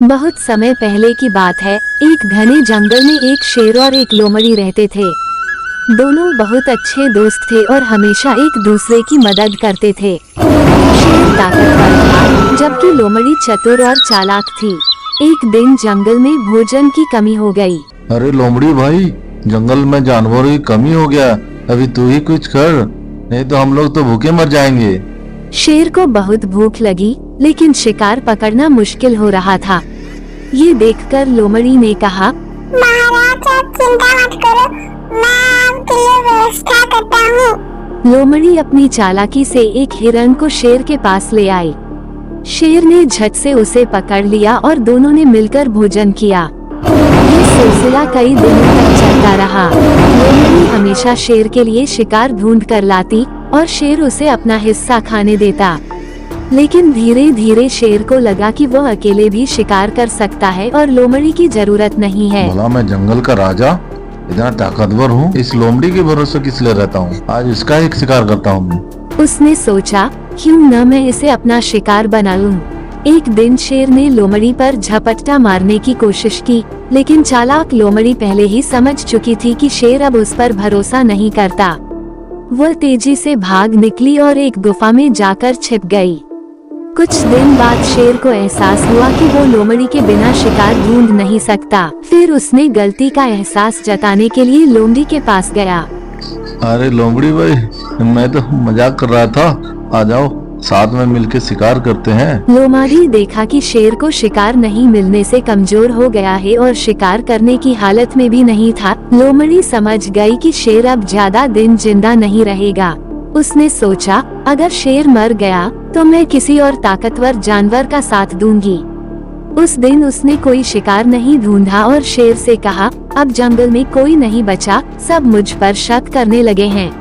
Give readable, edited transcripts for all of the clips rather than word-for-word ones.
बहुत समय पहले की बात है। एक घने जंगल में एक शेर और एक लोमड़ी रहते थे। दोनों बहुत अच्छे दोस्त थे और हमेशा एक दूसरे की मदद करते थे। शेर ताकतवर था, जबकि लोमड़ी चतुर और चालाक थी। एक दिन जंगल में भोजन की कमी हो गई। अरे लोमड़ी भाई, जंगल में जानवरों की कमी हो गया। अभी तू ही कुछ कर, नहीं तो हम लोग तो भूखे मर जाएंगे। शेर को बहुत भूख लगी, लेकिन शिकार पकड़ना मुश्किल हो रहा था। ये देखकर लोमड़ी ने कहा, महाराज आप चिंता मत करो, मैं आपके लिए व्यवस्था करता हूँ। लोमड़ी अपनी चालाकी से एक हिरण को शेर के पास ले आई। शेर ने झट से उसे पकड़ लिया और दोनों ने मिलकर भोजन किया। ये सिलसिला कई दिनों तक चलता रहा। लोमड़ी हमेशा शेर के लिए शिकार ढूंढ कर लाती और शेर उसे अपना हिस्सा खाने देता। लेकिन धीरे धीरे शेर को लगा कि वो अकेले भी शिकार कर सकता है और लोमड़ी की जरूरत नहीं है। भला मैं जंगल का राजा इतना ताकतवर हूँ, इस लोमड़ी के भरोसे किस लिए रहता हूँ? आज इसका ही शिकार करता हूँ। उसने सोचा, क्यों न मैं इसे अपना शिकार बना लूं। एक दिन शेर ने लोमड़ी पर झपट्टा मारने की कोशिश की, लेकिन चालाक लोमड़ी पहले ही समझ चुकी थी कि शेर अब उस पर भरोसा नहीं करता। वह तेजी से भाग निकली और एक गुफा में जाकर छिप गई। कुछ दिन बाद शेर को एहसास हुआ कि वो लोमड़ी के बिना शिकार ढूंढ नहीं सकता। फिर उसने गलती का एहसास जताने के लिए लोमड़ी के पास गया। अरे लोमड़ी भाई, मैं तो मजाक कर रहा था, आ जाओ साथ में मिलके शिकार करते हैं। लोमड़ी देखा कि शेर को शिकार नहीं मिलने से कमजोर हो गया है और शिकार करने की हालत में भी नहीं था। लोमड़ी समझ गई कि शेर अब ज्यादा दिन जिंदा नहीं रहेगा। उसने सोचा, अगर शेर मर गया तो मैं किसी और ताकतवर जानवर का साथ दूंगी। उस दिन उसने कोई शिकार नहीं ढूंढा और शेर से कहा, अब जंगल में कोई नहीं बचा, सब मुझ पर शक करने लगे हैं।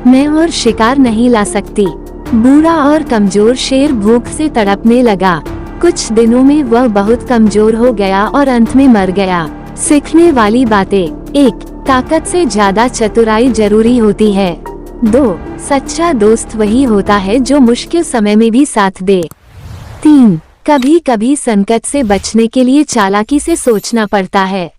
मैं और शिकार नहीं ला सकती। बूढ़ा और कमजोर शेर भूख से तड़पने लगा। कुछ दिनों में वह बहुत कमजोर हो गया और अंत में मर गया। सीखने वाली बातें: 1. ताकत से ज्यादा चतुराई जरूरी होती है। 2. सच्चा दोस्त वही होता है जो मुश्किल समय में भी साथ दे। 3. कभी कभी संकट से बचने के लिए चालाकी से सोचना पड़ता है।